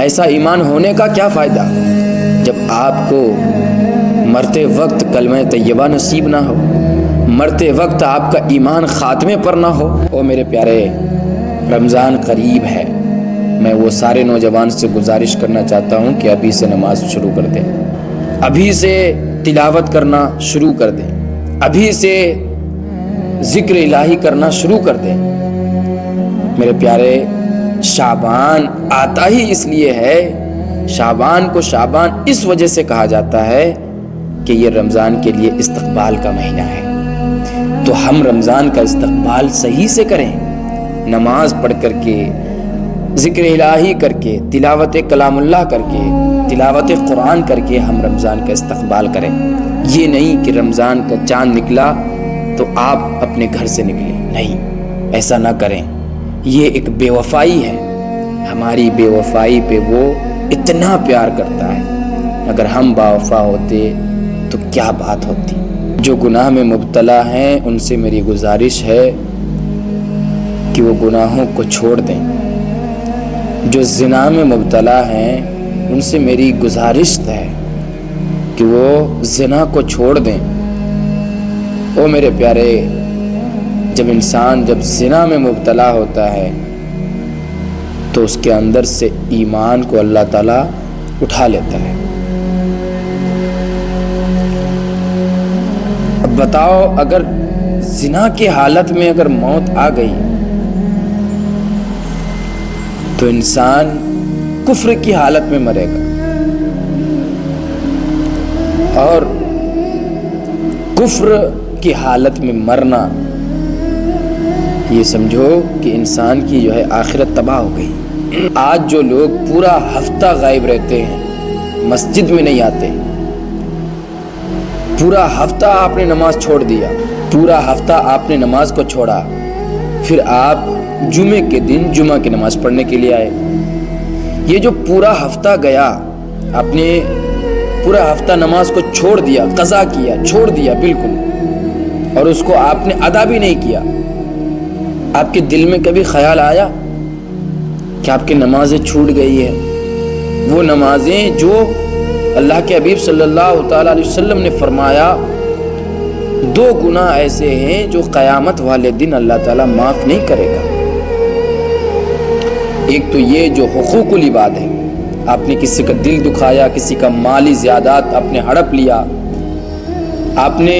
ایسا ایمان ہونے کا کیا فائدہ جب آپ کو مرتے وقت کلمہ طیبہ نصیب نہ ہو، مرتے وقت آپ کا ایمان خاتمے پر نہ ہو۔ او میرے پیارے، رمضان قریب ہے، میں وہ سارے نوجوان سے گزارش کرنا چاہتا ہوں کہ ابھی سے نماز شروع کر دیں، ابھی سے تلاوت کرنا شروع کر دیں، ابھی سے ذکر الہی کرنا شروع کر دیں۔ میرے پیارے، شعبان آتا ہی اس لیے ہے، شعبان کو شعبان اس وجہ سے کہا جاتا ہے کہ یہ رمضان کے لیے استقبال کا مہینہ ہے۔ تو ہم رمضان کا استقبال صحیح سے کریں، نماز پڑھ کر کے، ذکر الہی کر کے، تلاوت کلام اللہ کر کے، تلاوت قرآن کر کے ہم رمضان کا استقبال کریں۔ یہ نہیں کہ رمضان کا چاند نکلا تو آپ اپنے گھر سے نکلے، نہیں، ایسا نہ کریں۔ یہ ایک بے وفائی ہے، ہماری بے وفائی پہ وہ اتنا پیار کرتا ہے۔ اگر ہم با وفا ہوتے تو کیا بات ہوتی۔ جو گناہ میں مبتلا ہیں ان سے میری گزارش ہے کہ وہ گناہوں کو چھوڑ دیں۔ جو زنا میں مبتلا ہیں ان سے میری گزارش ہے کہ وہ زنا کو چھوڑ دیں۔ او میرے پیارے، جب انسان زنا میں مبتلا ہوتا ہے تو اس کے اندر سے ایمان کو اللہ تعالیٰ اٹھا لیتا ہے۔ اب بتاؤ، اگر زنا کی حالت میں اگر موت آ گئی تو انسان کفر کی حالت میں مرے گا، اور کفر کی حالت میں مرنا، یہ سمجھو کہ انسان کی جو ہے آخرت تباہ ہو گئی۔ آج جو لوگ پورا ہفتہ غائب رہتے ہیں، مسجد میں نہیں آتے، پورا ہفتہ آپ نے نماز چھوڑ دیا، پورا ہفتہ آپ نے نماز کو چھوڑا، پھر آپ جمعے کے دن جمعہ کی نماز پڑھنے کے لیے آئے۔ یہ جو پورا ہفتہ گیا، آپ نے پورا ہفتہ نماز کو چھوڑ دیا، قضا کیا، چھوڑ دیا بالکل، اور اس کو آپ نے ادا بھی نہیں کیا۔ آپ کے دل میں کبھی خیال آیا کہ آپ کی نمازیں چھوٹ گئی ہیں؟ وہ نمازیں جو اللہ کے حبیب صلی اللہ تعالیٰ علیہ وسلم نے فرمایا 2 گناہ ایسے ہیں جو قیامت والے دن اللہ تعالیٰ معاف نہیں کرے گا۔ ایک تو یہ جو حقوق العباد ہے، آپ نے کسی کا دل دکھایا، کسی کا مالی زیادات آپ نے ہڑپ لیا، آپ نے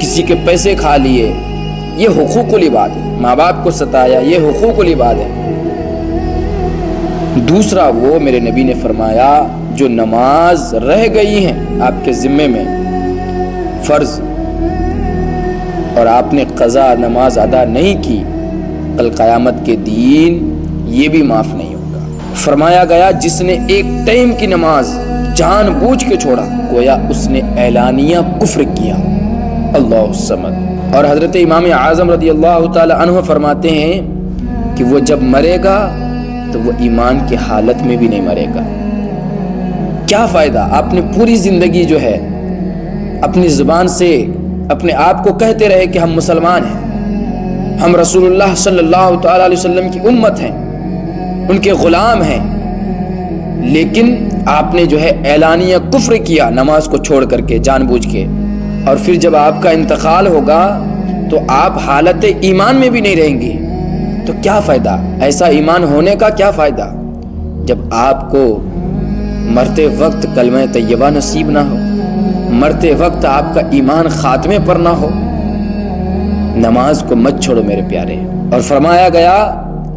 کسی کے پیسے کھا لیے، یہ حقوق العباد ہے۔ ماں باپ کو ستایا، یہ حقوق العباد ہے۔ دوسرا وہ میرے نبی نے فرمایا جو نماز رہ گئی ہیں آپ کے ذمے میں فرض، اور آپ نے قضا نماز ادا نہیں کی، کل قیامت کے دن یہ بھی معاف نہیں ہوگا۔ فرمایا گیا جس نے ایک ٹائم کی نماز جان بوجھ کے چھوڑا، گویا اس نے اعلانیہ کفر کیا۔ اللہ الصمد۔ اور حضرت امام اعظم رضی اللہ تعالی عنہ فرماتے ہیں کہ وہ جب مرے گا تو وہ ایمان کی حالت میں بھی نہیں مرے گا۔ کیا فائدہ؟ آپ نے پوری زندگی جو ہے اپنی زبان سے اپنے آپ کو کہتے رہے کہ ہم مسلمان ہیں، ہم رسول اللہ صلی اللہ تعالی علیہ وسلم کی امت ہیں، ان کے غلام ہیں، لیکن آپ نے جو ہے اعلانیہ کفر کیا نماز کو چھوڑ کر کے جان بوجھ کے، اور پھر جب آپ کا انتقال ہوگا تو آپ حالت ایمان میں بھی نہیں رہیں گے۔ تو کیا فائدہ؟ ایسا ایمان ہونے کا کیا فائدہ جب آپ کو مرتے وقت کلمہ طیبہ نصیب نہ ہو، مرتے وقت آپ کا ایمان خاتمے پر نہ ہو۔ نماز کو مت چھوڑو میرے پیارے۔ اور فرمایا گیا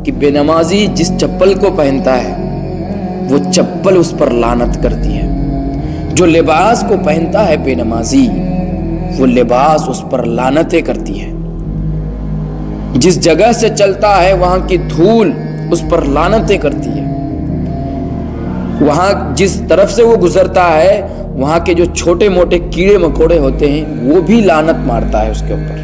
کہ بے نمازی جس چپل کو پہنتا ہے وہ چپل اس پر لعنت کرتی ہے، جو لباس کو پہنتا ہے بے نمازی وہ لباس اس پر لعنتیں کرتی ہے، جس جگہ سے چلتا ہے وہاں کی دھول اس پر لعنتیں کرتی ہے، وہاں جس طرف سے وہ گزرتا ہے وہاں کے جو چھوٹے موٹے کیڑے مکوڑے ہوتے ہیں وہ بھی لعنت مارتا ہے اس کے اوپر۔